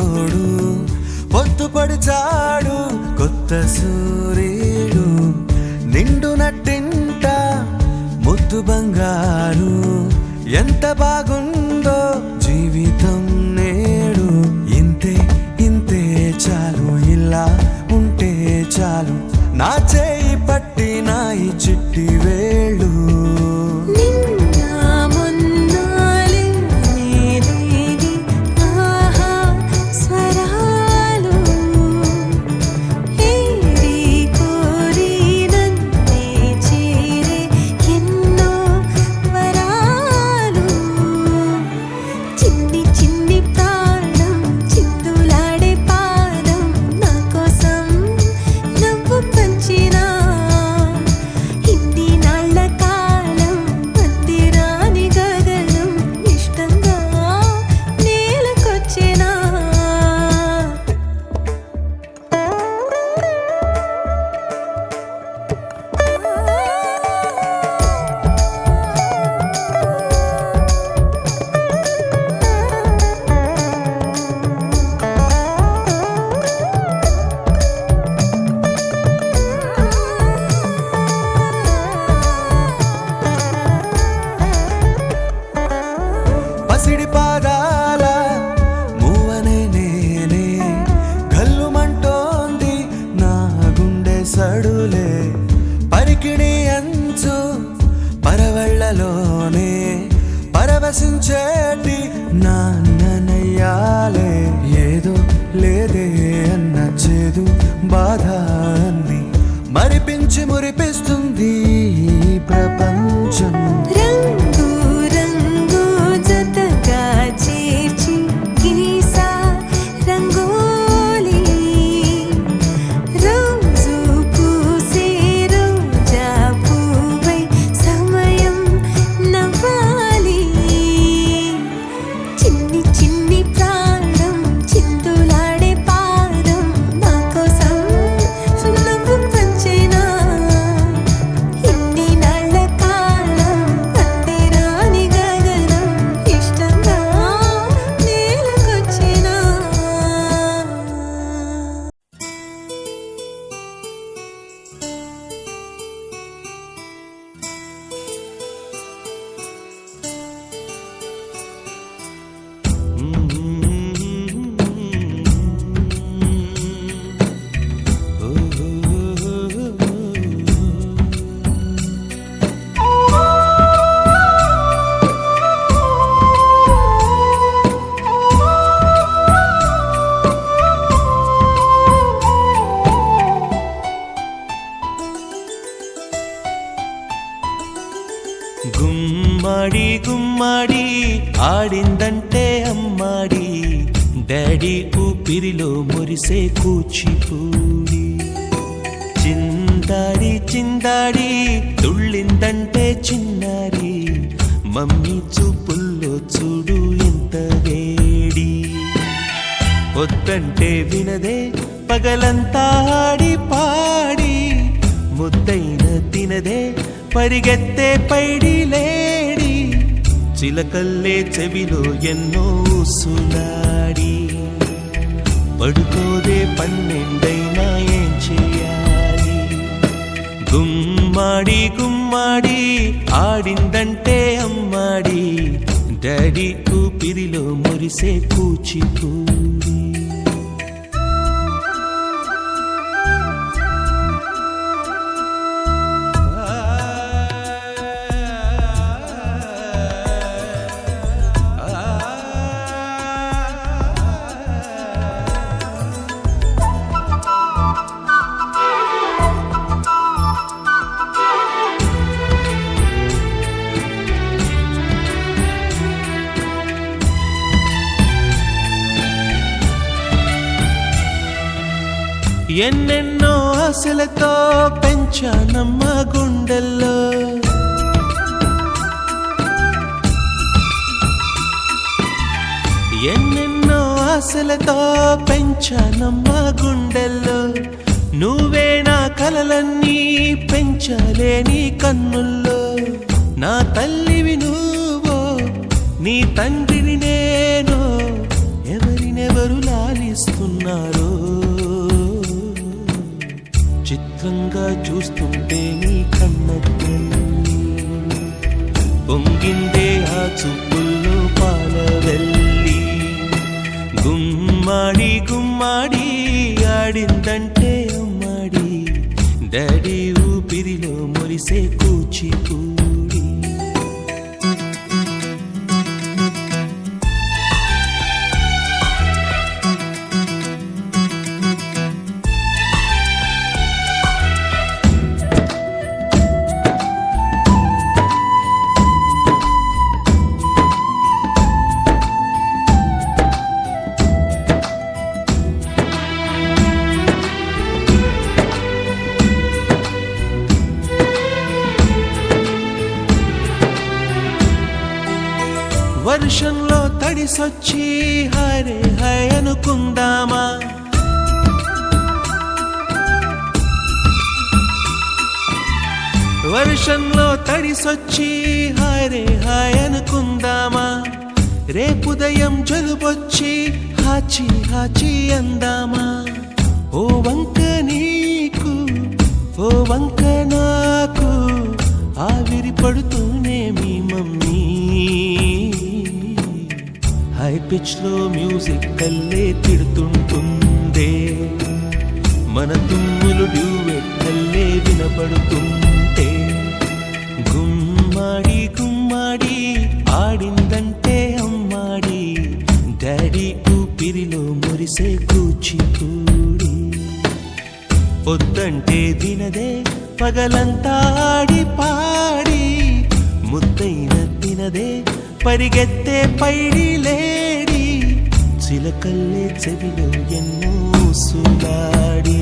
తోడు పొత్తు పడిచాడు కొత్త సూర్యుడు నిండు నట్టింట ముద్దు బంగారు ఎంత బాగుందో జీవితం నేడు ఇంతే ఇంతే చాలు ఇలా ఉంటే చాలు నా చేయి పట్టి నా ఈ చిట్టి వేళ్ళు పసిడి పాదాల మూవనే నేనే గల్లుమంటోంది నా గుండె సడులే పరికిణి అంచు పరవళ్ళలోనే పరవశించేటి నాన్ననయ్యాలే ఏదో లేదే అన్న చేదు బాధ అన్ని మరిపించి మురిపిస్తుంది ఈ ప్రపంచం గుమ్మడి గుమ్మడి ఆడిందంటే అమ్మాడి డాడీ ఊపిరిలో మురిసే కూచిపూడి చిందాడి చిందాడి తుళ్ళిందంటే చిన్నారి మమ్మీ చూపుల్లో చూడు ఎంత వేడి వద్దంటే వినదే పగలంతా ఆడి పాడి ముద్దైన తినదే పరిగెత్తే పైడి లేడి చిలకల్లే చెవిలో ఎన్నో సులాడి పడుకోదే పన్నెండైనా ఏం చేయాలి గుమ్మాడి గుమ్మాడి ఆడిందంటే అమ్మాడి డాడీ ఊపిరిలో మురిసే కూచిపూడి ఎన్నెన్నో ఆశలతో పెంచానమ్మ గుండెల్లో ఎన్నెన్నో ఆశలతో పెంచానమ్మ గుండెల్లో నువ్వే నా కలలన్నీ పెంచాలే నీ కన్నుల్లో నా తల్లివి నువ్వో నీ తండ్రిని నేను ఎవరినెవరు లాలి మోగిస్తున్నారో చిత్రంగా చూస్తుంటే నీ కన్నద్దు పొంగిందే ఆ చూపుల్లో పాలవెల్లి గుమ్మాడి గుమ్మాడి ఆడిందంటే అమ్మాడి డాడీ ఊపిరిలో మురిసే కూచిపూడి వర్షంలో తడిసొచ్చి హరే హై అనుకుందామా వర్షంలో తడిసొచ్చి హరే హాయ్ అనుకుందామా రేపుదయం జలుబొచ్చి హాచి హాచి అందామా ఓ వంక నీకు ఓ వంక నాకు ఆవిరి పడుతూనే మీ మమ్మీ హై పిచ్ లో మ్యూజిక్ కల్లే తిడుతుంటుందే మన తుమ్ములు డ్యూయెట్ కల్లే వినపడుతుంటే గుమ్మాడి గుమ్మాడి ఆడిందంటే అమ్మాడి డాడీ ఊపిరిలో మురిసే కూచిపూడి పొద్దంటే వినదే పగలంతా ఆడి పాడి ముద్దైన తినదే పరిగెత్తే పైడి లేడి చిలకల్లే చెవిలో ఎన్నో సులాడి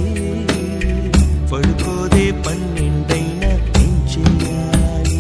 పడుకోదే పన్నెండైనా ఏం చెయ్యాలి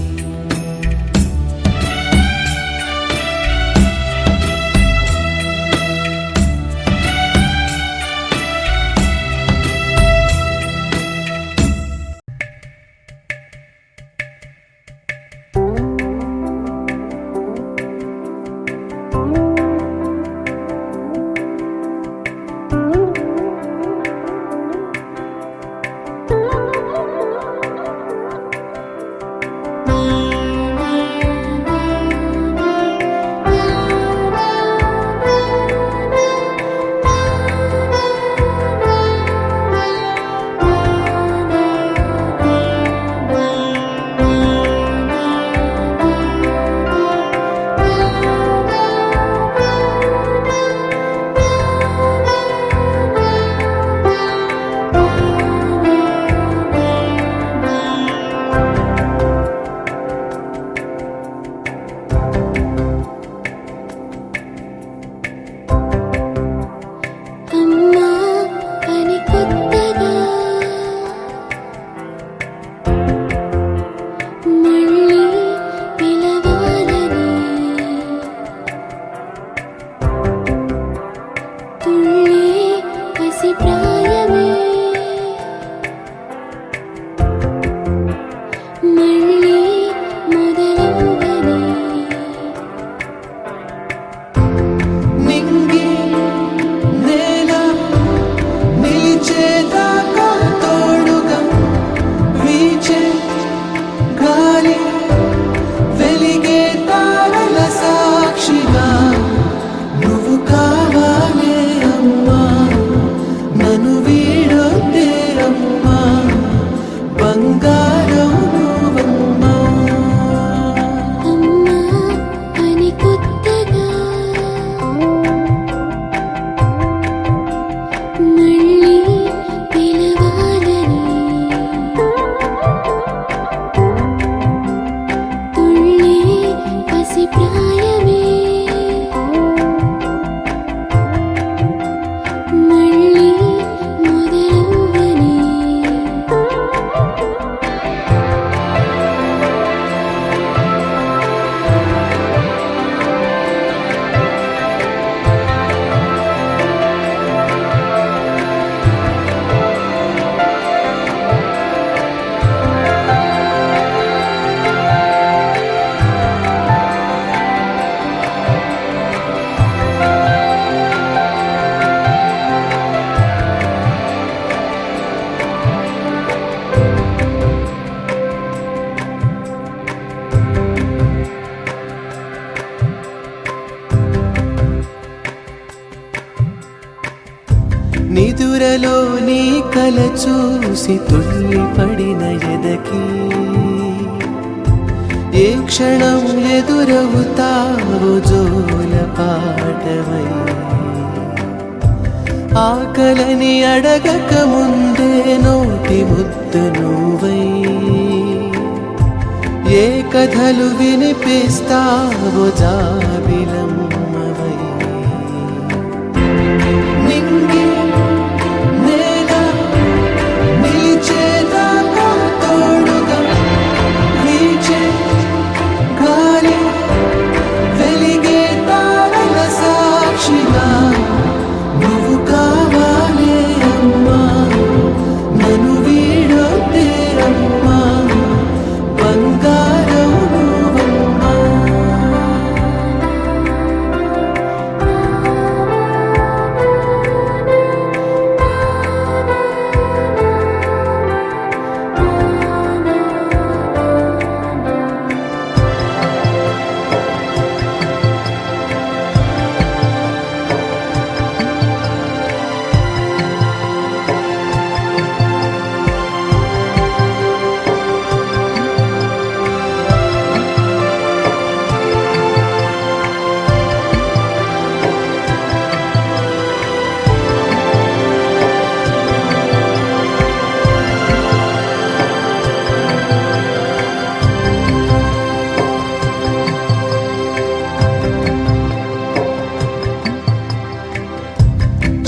నిదురలో నీ కల చూసి తుల్లి పడిన ఎదకి ఏ క్షణం ఎదురవుతావు జోల పాటవై ఆకలని అడగక ముందే నోటి ముద్దు నువ్వై ఏ కథలు వినిపిస్తావో జాబిలమ్మవై నింగి నేల నిలిచేదాకా తోడుగా వీచే గాలి వెలిగే తారల సాక్షిగా నువ్వు కావాలే అమ్మా నన్ను వీడొద్దే అమ్మా బంగారం నువ్వమ్మా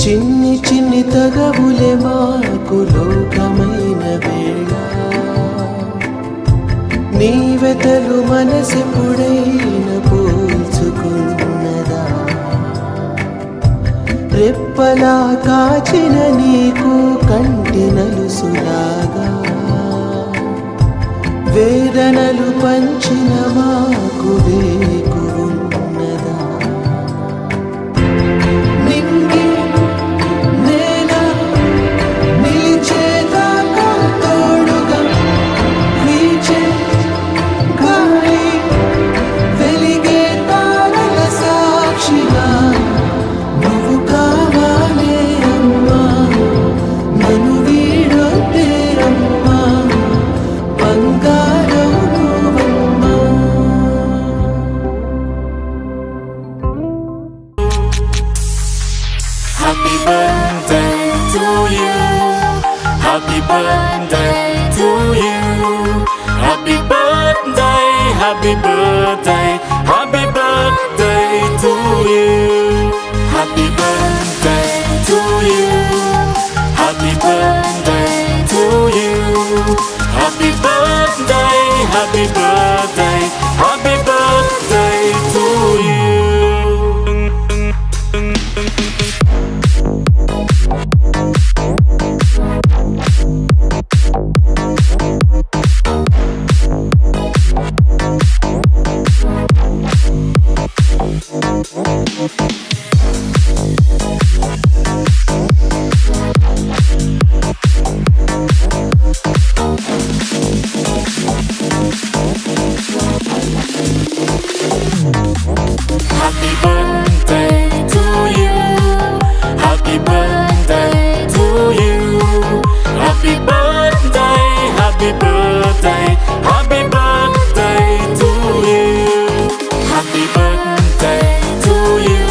చిన్ని చిన్ని తగవులే మాకు లోకమైన వేళ నీ వెతలు మనసెప్పుడైనా పోల్చుకున్నదా రెప్పలా కాచిన నీకు కంటి నలుసులాగా వేదనలు పంచిన మాకు వేకున్నదా నింగి నేల నిలిచేదాకా తోడుగా వీచే గాలి వెలిగే తారల సాక్షిగా నువ్వు కావాలే అమ్మా నన్ను వీడొద్దే అమ్మా బంగారం నువ్వమ్మా Happy birthday to you. Happy birthday to you. Happy birthday, happy birthday, happy birthday to you. Happy birthday to you. Happy birthday to you. Happy birthday, happy birthday, happy birthday to you. Happy birthday to you. Happy birthday to you. Happy birthday, happy birthday, happy birthday to you. Happy birthday to you.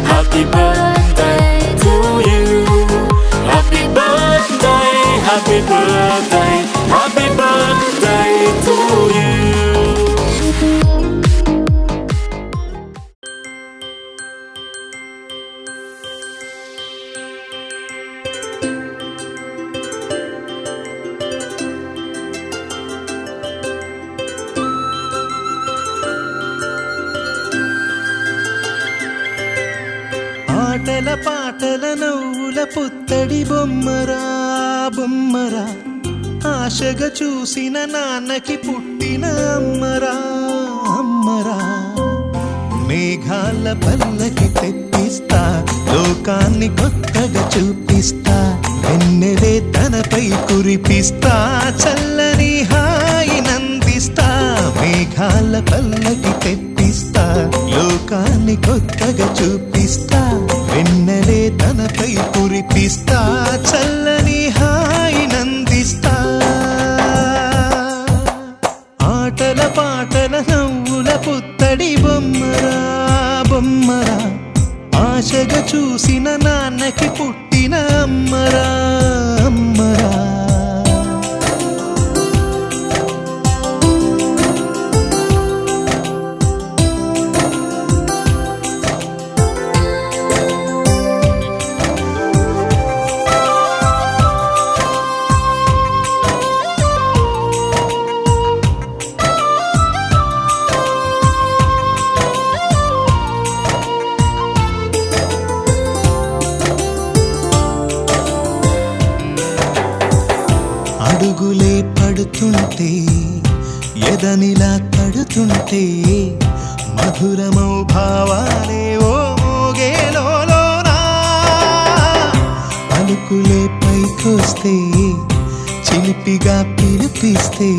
Happy birthday to you. Happy birthday, happy birthday, happy birthday to you. ఆటల పాటల నవ్వుల పుత్తడి బొమ్మరా బొమ్మరా ఆశగా చూసిన నాన్నకి పుట్టిన అమ్మరా అమ్మరా మేఘాల పల్లకి తెప్పిస్తా లోకాన్ని కొత్తగా చూపిస్తా వెన్నెలే తనపై కురిపిస్తా చల్లని హాయి నందిస్తా మేఘాల పల్లకి తెప్పిస్తా లోకాన్ని కొత్తగా చూపిస్తా వెన్నెలే తనపై కురిపిస్తా చల్లని హాయినందిస్తా ఆటల పాటల నవ్వుల పుత్తడి బొమ్మరా బొమ్మరా ఆశగా చూసిన నాన్నకి పుట్టిన అమ్మరా అమ్మరా అడుగులే పడుతుంటే ఎదనిలా తడుతుంటే మధురమౌ భావాలే ఓ మోగేలోనా పలుకులే పైకొస్తే చిలిపిగా పిలిపిస్తే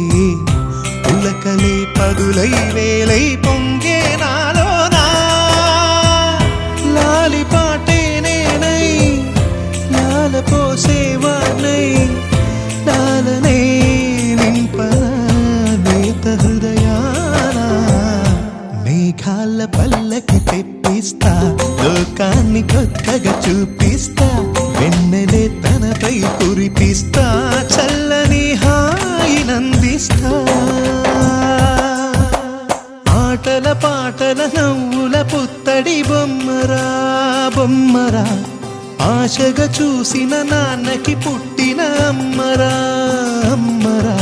పులకలే పదులై వేలై పొంగే నాలోనా లాలి పాటే నేనై లాల పోసేవాణ్ణై లాలనే నింపన నేత హృదయాన మేఘాల పల్లకి తెప్పిస్తా లోకాన్ని కొత్తగా చూపిస్తా వెన్నెలే తనపై కురిపిస్తా చల్లని హాయినందిస్తా ఆటల పాటల నవ్వుల పుత్తడి బొమ్మరా బొమ్మరా ఆశగా చూసిన నాన్నకి పుట్టిన అమ్మరా అమ్మరా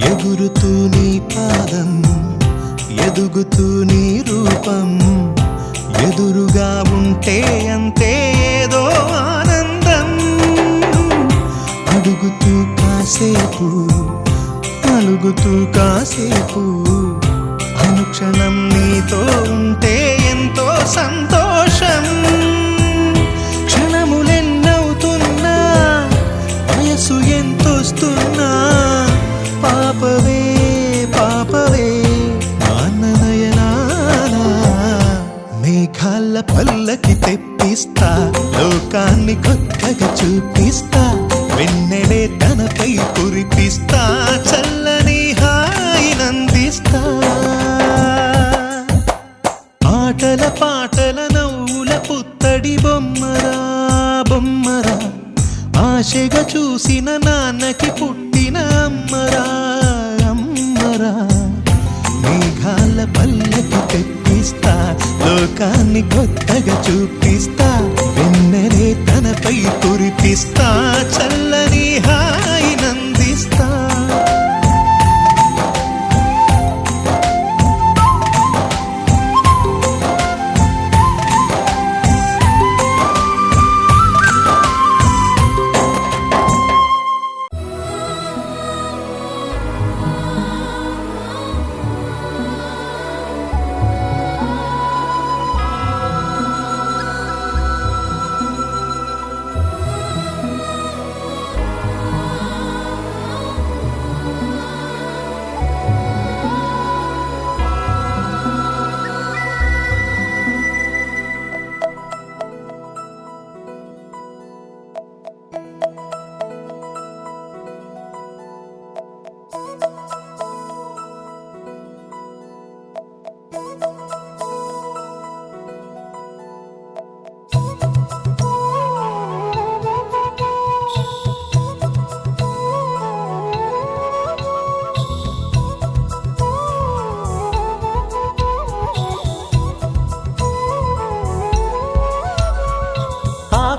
ఎగురుతూ నీ పాదం ఎదుగుతూ నీ రూపం ఎదురుగా ఉంటే అంతే ఏదో ఆనందం అడుగుతూ కాసేపు అలుగుతూ కాసేపు అనుక్షణం నీతో ఉంటే ఎంతో సంతోషం క్షణములెన్నవుతున్నా వయసు ఎంతొస్తున్నా పాపవే పాపవే నాన్ననయనానా మేఘాల పల్లకి తెప్పిస్తా లోకాన్ని కొత్తగా చూపిస్తా వెన్నెలే తనపై కురిపిస్తా చల్లని హాయినందిస్తా ఆటల పాటల నవ్వుల పుత్తడి బొమ్మరా బొమ్మరా ఆశగా చూసిన నాన్నకి పుట్టిన అమ్మరా అమ్మరా మేఘాల పల్లకి తెప్పిస్తా లోకాన్ని కొత్తగా చూపిస్తా వెన్నెలే తనపై కురిపిస్తా చల్లని హాయినందిస్తా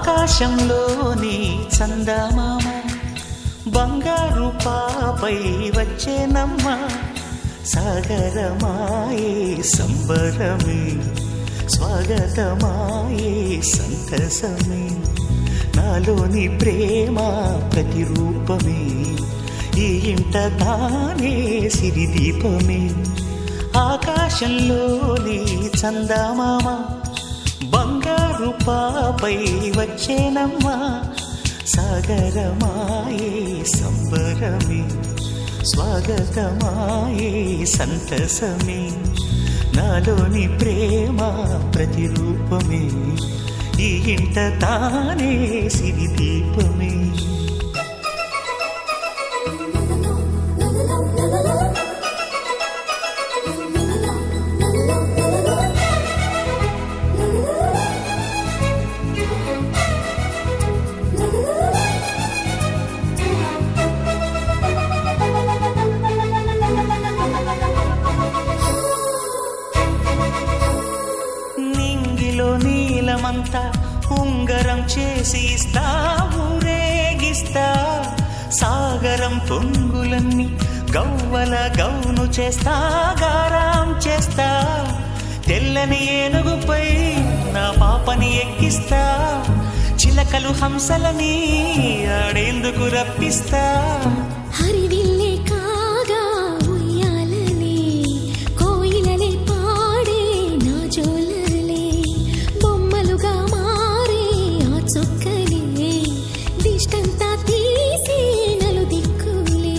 ఆకాశంలోని చందమామ బంగారు పాపై వచ్చేనమ్మ సాగరమాయే సంబరమే స్వాగతమాయే సంతసమే నాలోని ప్రేమ ప్రతిరూపమే ఈ ఇంట తానే సిరిదీపమే ఆకాశంలోని చందమామ బంగారు పాపై వచ్చేనమ్మా సాగరమాయే సంబరమే స్వాగతమాయే సంతసమే నాలోని ప్రేమ ప్రతిరూపమే ఈ ఇంట తానే సిరిదీపమే నీలమంతా ఉంగరం చేసి ఇస్తా ఊరేగిస్తా సాగరం పొంగులన్నీ గవ్వల గౌను చేస్తా గారాం చేస్తా తెల్లని ఏనుగుపై నా పాపని ఎక్కిస్తా చిలకలు హంసలని ఆడేందుకు రప్పిస్తా హరివిల్లే కాగా ఉయ్యాలలే కోయిలలే పాడే నా జోలలే బొమ్మలుగా మారే ఆ చుక్కలే దిష్టంతా తీసి నలు దిక్కులే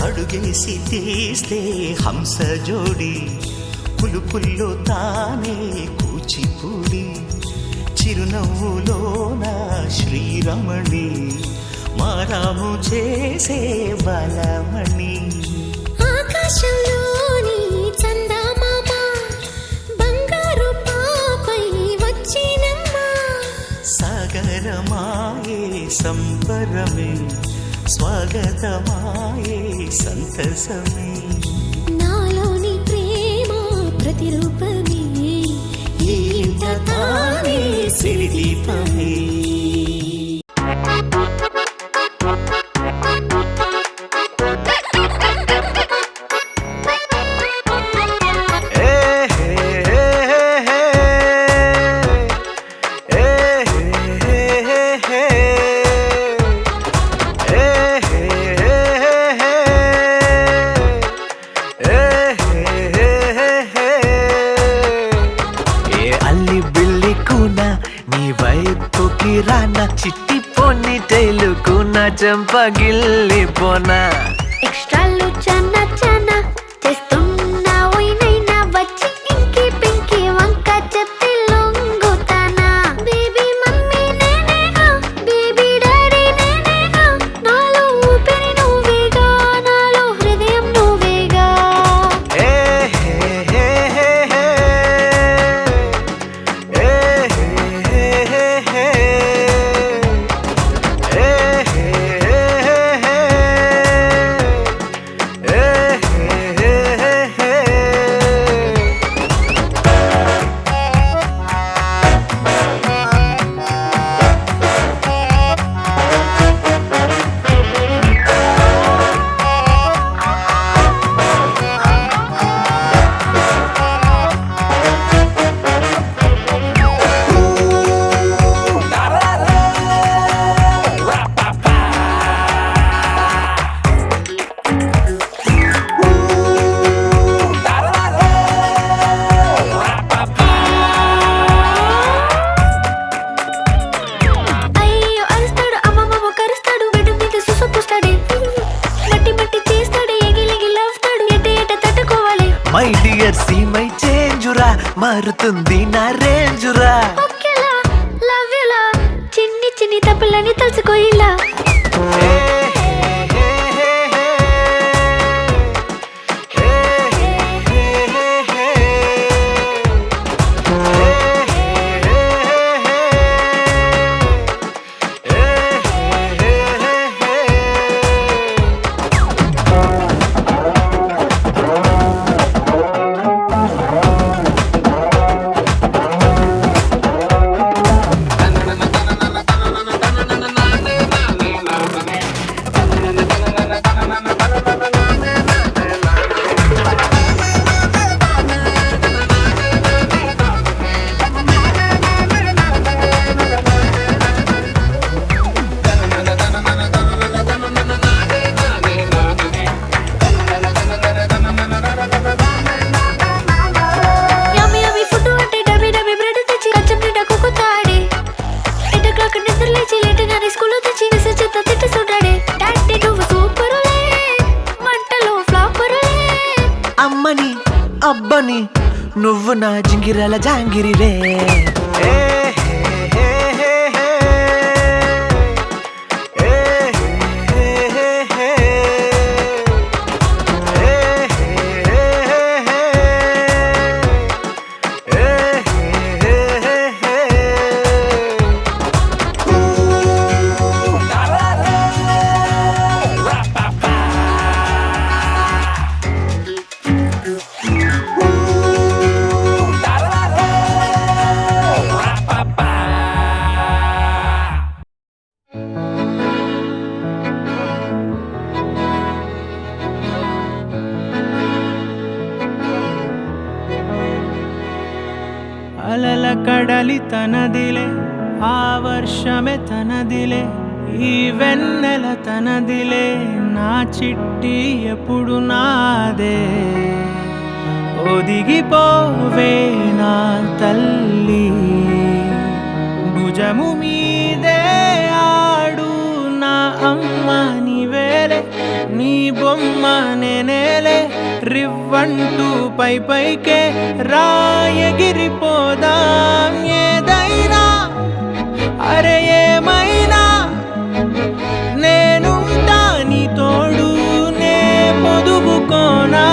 అడుగేసి తీస్తే హంస జోడి పులుపుల్లో తానే కూచిపూడి చిరునవ్వులోన శ్రీరమణి మారాము చేసే బలమణి ఆకాశంలోని చందమామ బంగారు పాపై వచ్చినమ్మా సాగరమాయే సంబరమే స్వాగతమాయే సంతసమే నాలోని ప్రేమ ప్రతిరూపమే ఈ ఇంట తానే సిరిదీపమే చిట్టి పొన్ని టైలుకున్న చంపగిల్లిపోనా ఎక్స్ట్రాలు చానా చానా చేస్తున్నా ఓయినైనా వచ్చి ఇంకి పింకి వంక చెప్పి లొంగుతానా బేబీ మమ్మీ నేనేగా బేబీ డాడీ నేనేగా నాలో ఊపిరి నువ్వేగా నాలో హృదయం నువ్వేగా మారుతుంది నా రేంజురా. ఓకేలా లవ్ యులా చిన్ని చిన్ని తప్పులని తెలుసుకో ఇలా. అమ్మని అబ్బని నువ్వు నా జింగిరాల జాంగిరిరే. అలల కడలి తనదిలే, ఆ వర్షమే తనదిలే, ఈ వెన్నెల తనదిలే, నా చిట్టి ఎప్పుడు నాదే. ఒదిగిపోవే నా తల్లి, భుజము మీదే ఆడు నా అమ్మ నీవేలే, నీ బొమ్మ నేనేలే, రివ్వంటూ పై పైకే రాయగిరిపోదాం ఏదైనా. అరే ఏమైనా నేనుంటా నీ తోడు, నే పొదుపుకోనారా.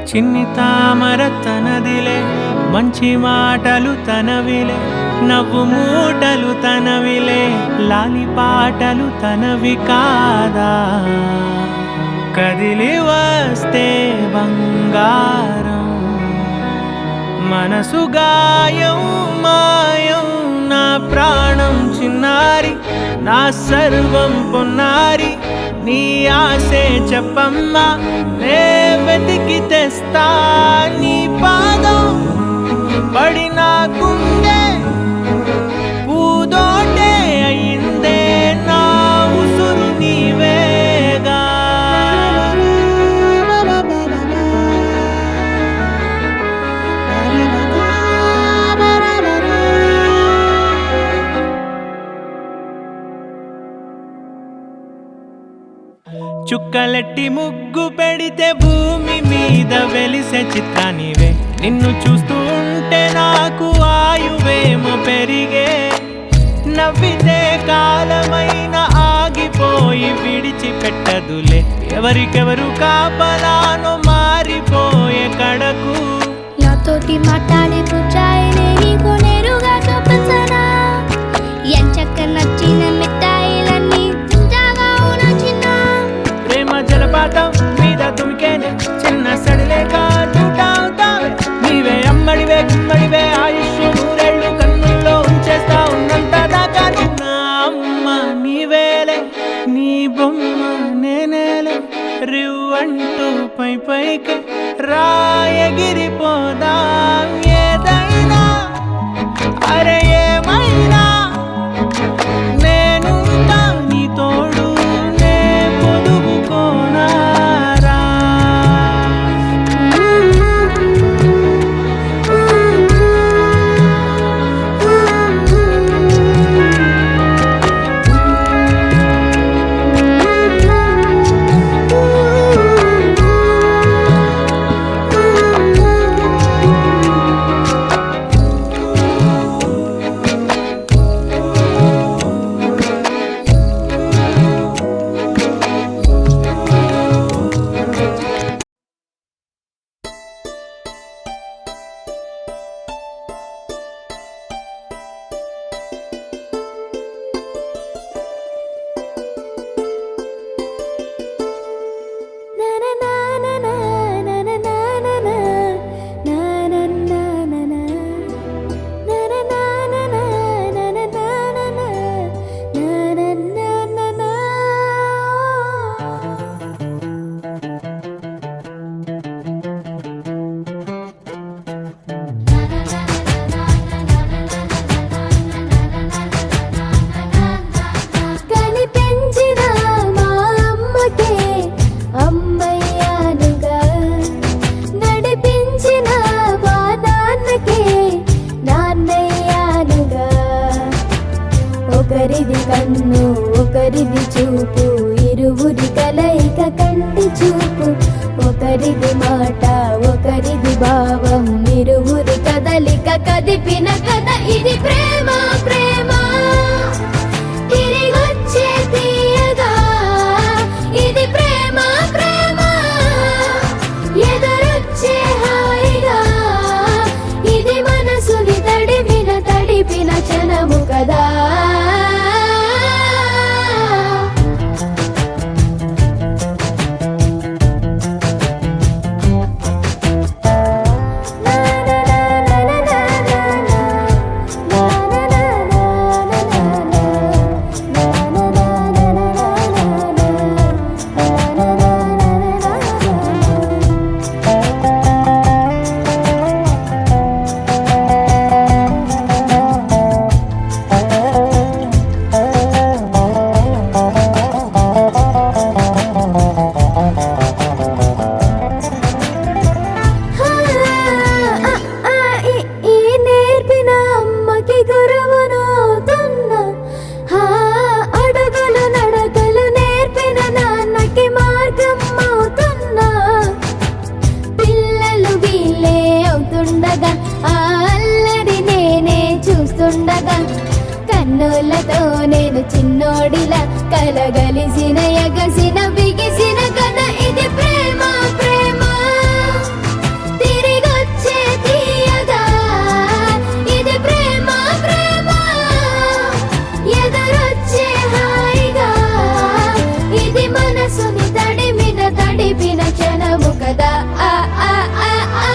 చిన్ని తామర తనదిలే, మంచి మాటలు తనవిలే, నవ్వు మూటలు తనవిలే, లాలి పాటలు తనవి కాదా. కదిలి వస్తే బంగారం, మనసు గాయం మాయం, నా ప్రాణం చిన్నారి, నా సర్వం పొన్నారి, నీ ఆశే చెప్పమ్మా, నే వెతికి తెస్తా నీ పాదం. పడి నాకుందే పూదోటే అయిందే, నా ఉసురు నీవేగా. చుక్కలెట్టి ముగ్గు పెడితే భూమి మీద వెలిసే చిత్రానివే, నిన్ను చూస్తూ ఉంటే నాకు ఆయువేమో పెరిగే. నవ్వితే కాలమైన ఆగిపోయి విడిచిపెట్టదులే, ఎవరికెవరు కాపలానో మారిపోయే కడకు. నాతోటి మాట్లాడే పుచ్చాయినే నీకు నేరుగా చూపించనా, ఎంచక్క నచ్చిన మిఠాయిలన్నీ తింటాగా నచ్చిన. ప్రేమ జలపాతం మీద తుమికేనే, చిన్న సడిలేక చూటావుతావే, నీవే అమ్మడివే గుమ్మడివే, ఆయుష్ నూరేళ్ళు కన్నుల్లో ఉంచేస్తా ఉన్నంత దాకా. నా అమ్మ నీవేలే, నీ బొమ్మ నేనేలే, రివ్వంటూ పై పైకి రాయగిరిపోదాం ఏదైనా. అరే ఏమైనా నేనుంటా నీ తోడు, నే పొదుపుకోనారా. కన్ను ఒకరిది చూపు, ఇరువురి కలయిక కంటి చూపు. ఒకరిది మాట ఒకరిది భావం, ఇరువురి కదలిక కదిపిన కథ ఇది ప్రేమ. ప్రేమ తిరిగొచ్చే తీయగా ఇది ప్రేమ. ప్రేమ ఎదురొచ్చే హాయిగా ఇది మనసుని తడిపిన క్షణము కదా. కన్నులతో నేను చిన్నోడిలా కలగలిసిన ఎగసిన బిగిసిన కథ ఇది ప్రేమ. ప్రేమ తిరిగొచ్చే తీయగా ఇది ప్రేమ. ప్రేమ ఎదురొచ్చే హాయిగా ఇది మనసుని తడిపిన క్షణము కదా. ఆ ఆ ఆ ఆ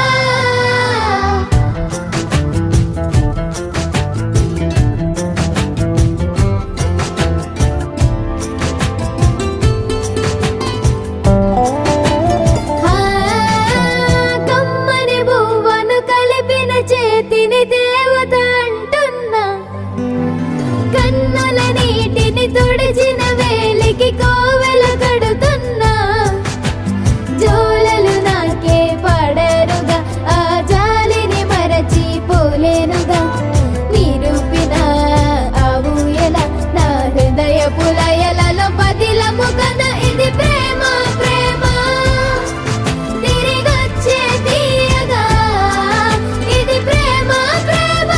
తుడిచిన వేలికి కోవెల కడుతున్నా జోలలు నాకే పడరుగా ఆ జాలిని మరచి పోలేనుగా. నిరూపిన ఆ ఊయల నా హృదయ పులయలలో పదిలము కదా ఇది ప్రేమ. ప్రేమ తిరిగొచ్చే తీయగా ఇది ప్రేమ. ప్రేమ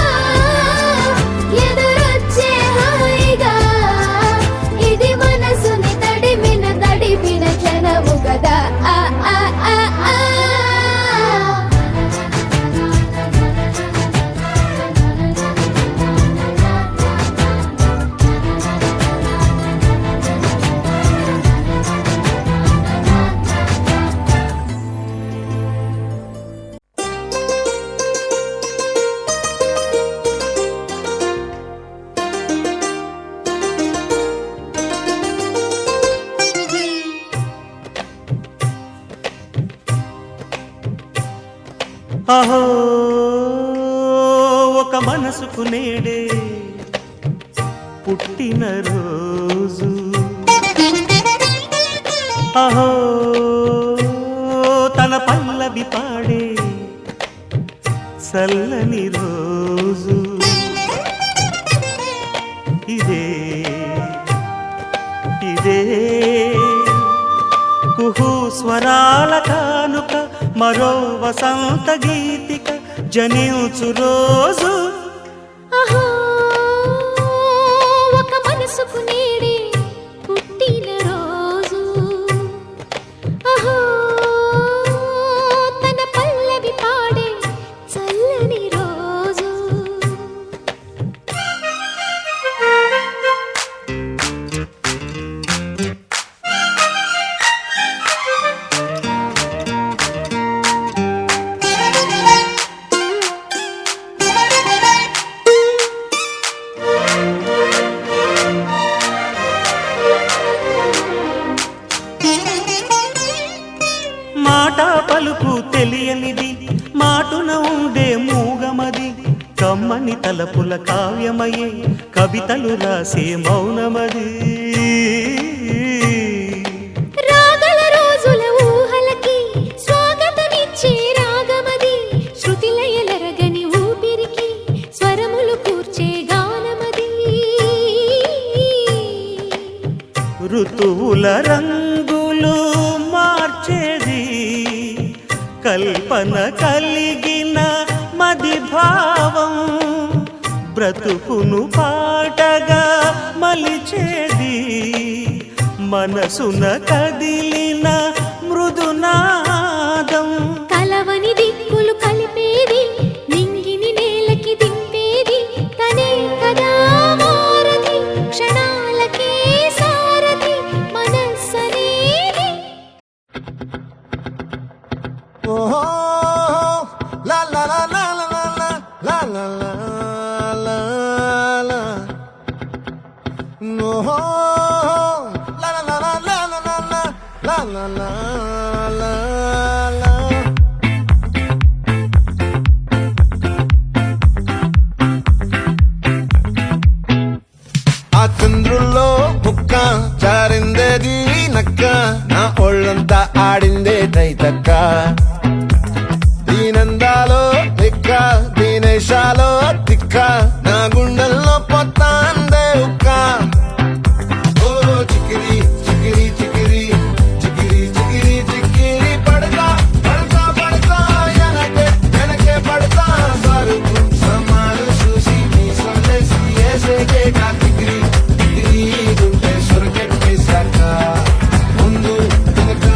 ఎదురొచ్చే హాయిగా ఇది మనసుని తడిపిన క్షణము కదా. ఆ ఆ ఆ ఆ అహో ఒక మనసుకు నేడే పుట్టిన రోజు. అహో తన పల్లవి పాడే చల్లని రోజు. ఇదే ఇదే కుహు స్వరాల కానుక, మరో వసంత గీతిక జనించు రోజు. అహో ఒక మనసుకు నేడే పుట్టిన రోజు. అహో తన పల్లవి పాడే చల్లని రోజు. మాట పలుకు తెలియనిది, మాటున ఉండే మూగమది, కమ్మని తలపుల కావ్యమయే కవితలు రాసే మౌనమది. రాగల రోజుల ఊహలకి స్వాగతమిచ్చే రాగమది, శృతిలయలరగని ఊపిరికి స్వరములు కూర్చే గానమది. ఋతువుల రంగులు మార్చేది కల్పన కలిగిన మది భావం బ్రతుకును పాటగా మలిచేది మనసున కదిలిన మృదునాదం కలవని దిక్కులు కలిపేది నింగిని నేలకి దింపేది తనే కదా వారధి క్షణాలకే సారథి మనస్సనేది ఓహో లా లా లా లా లా లా లా లా లా లా ఓహో లా లా లా లా లా లా లా లా లా లా లా ఆ చంద్రుల్లో ముక్క చారిందేది నక్క నా ఒళ్ళంతా ఆడిందే తైతక్క దీనందాలో తిక్క దీనేశాలో తిక్క నా గుండెల్లో పొత్తాందే ఉక్క ఓ చికిరి చికిరి చికిరి చికిరి చికిరి చికిరి పడతా పడతా పడతా వెనకే వెనకే పడతా సరుకు సమాలు చూసి మీ సొల్లేసి ఏసేకే కా చికిరి చికిరి గుంటే సొరకెట్టేశాక ముందు వెనక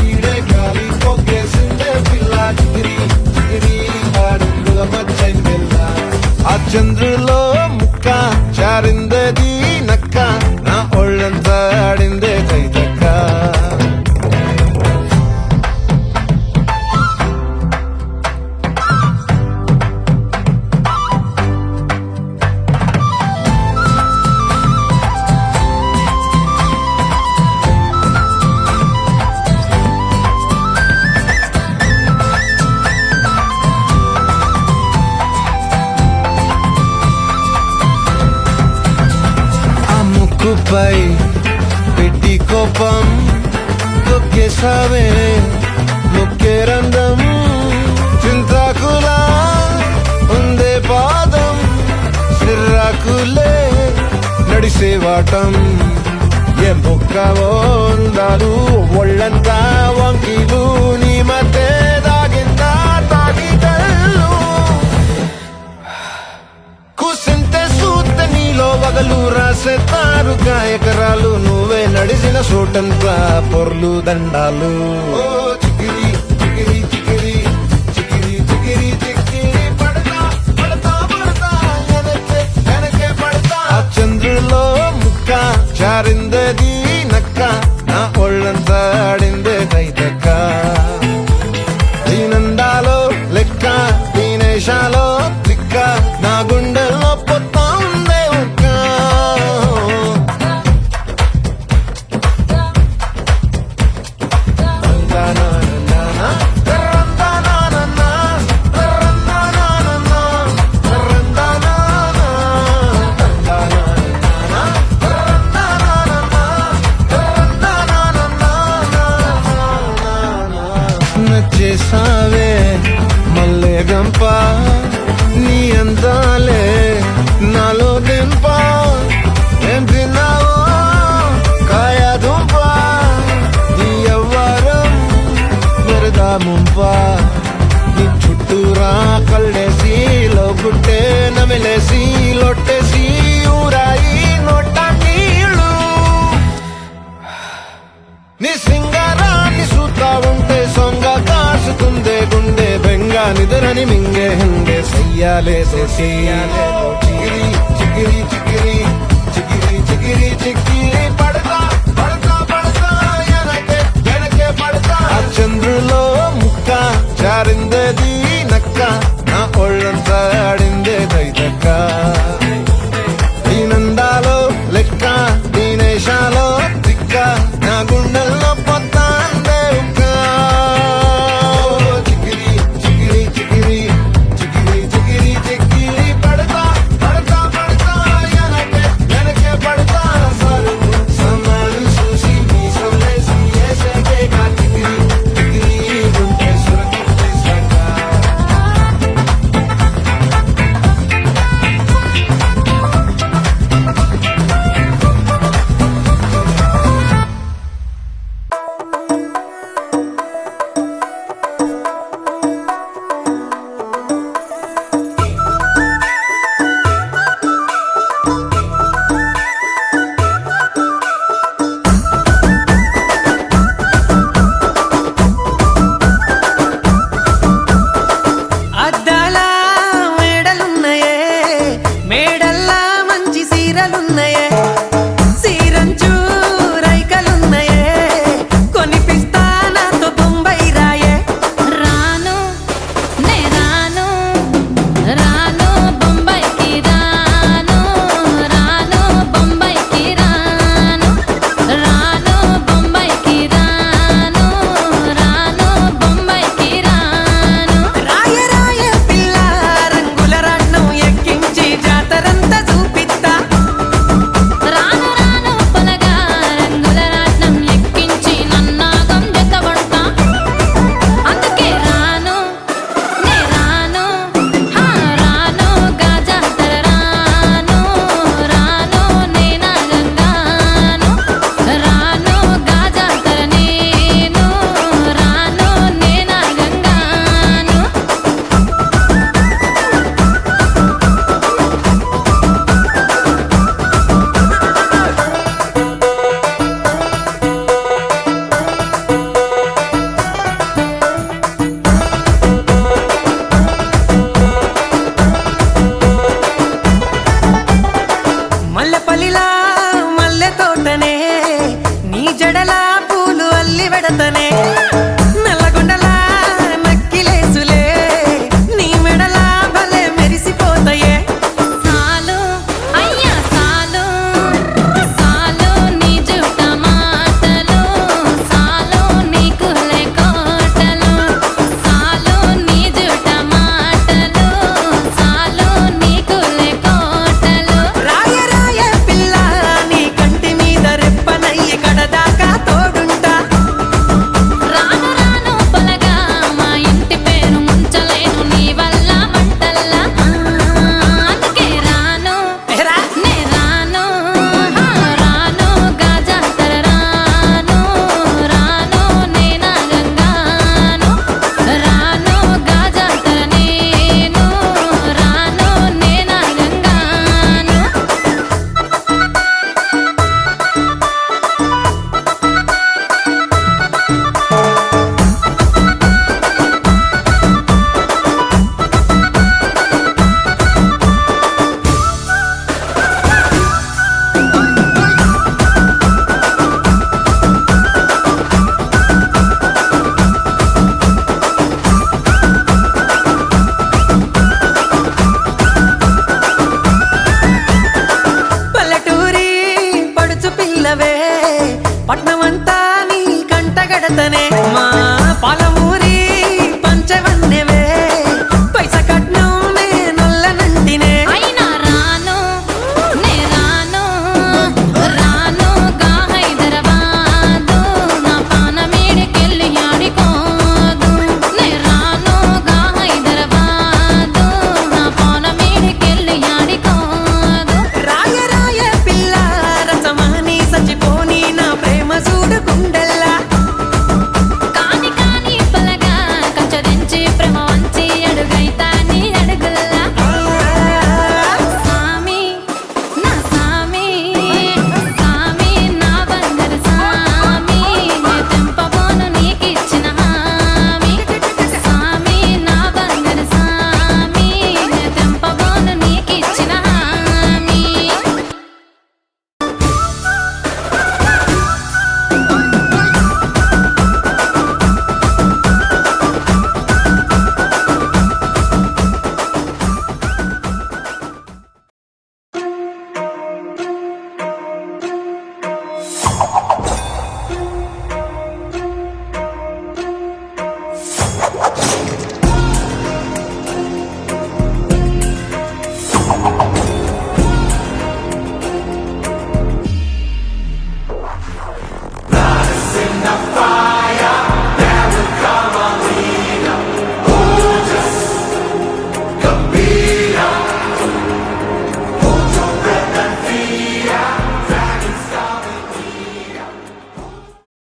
ఈడే గాలి పొగ్గేసిందే పిల్ల చికిరి చికిరి ఆడుకుల మచ్చై పిల్ల ఆ చంద్రులో ముక్క చారిందేది నక్క నా ఒళ్ళంతా ఆడిందే తైతక్క ఆ ముక్కుపై పెట్టి కోపం తొక్కేసావే ముక్కే రంధం చింతాకులా ఉందే పాదం సిర్రాకులే నడిసేవాటం ఏ బొక్కవో ఉందాలు ఒళ్ళంతా వంకిలు నీ మధ్య దాగిందా తాగిటల్లు కూసింతే సూత నీలో వగలు రాసేతారు గాయకరాలు నువ్వే నడిసిన చోటంతా పొర్లు దండాలు ఓ చికిరి చికిరి చికిరి చికిరి చికిరి చికిరి పడతా పడతా పడతా వెనకే వెనకే పడతా ఆ చంద్రులో ముక్క చారిందేది నక్క నా ఒళ్ళంతా ఆడిందే తైతక్క దీనందాలో లెక్క దీనేశాలో దిక్క నా గుండెల్లో పొత్తా ఉందే ఉక్క నచ్చేసావే మల్లె గంప నీ అందాలే నాలో దింప ఏం తిన్నావో కాయ దుంప నీ ఎవ్వరం మెరదా ముంప నీ చుట్టూరా కళ్ళేసి లోగుట్టే నమిలేసి లొట్టేసి ఊరాయి నోట నీళ్ళు నీ సింగారాన్ని చూస్తా ఉంటే సొంగ కాసుకుందే గుండె బెంగ నిద్రని మింగే హంగే సయ్యాలేసే చికిరి చికిరి చికిరి చికిరి చికిరి చికిరి పడతా పడతా పడతా వెనకే వెనకే పడతా ఆ చంద్రులో ముక్క చారిందేది నక్క నా ఒళ్ళంతా ఆడి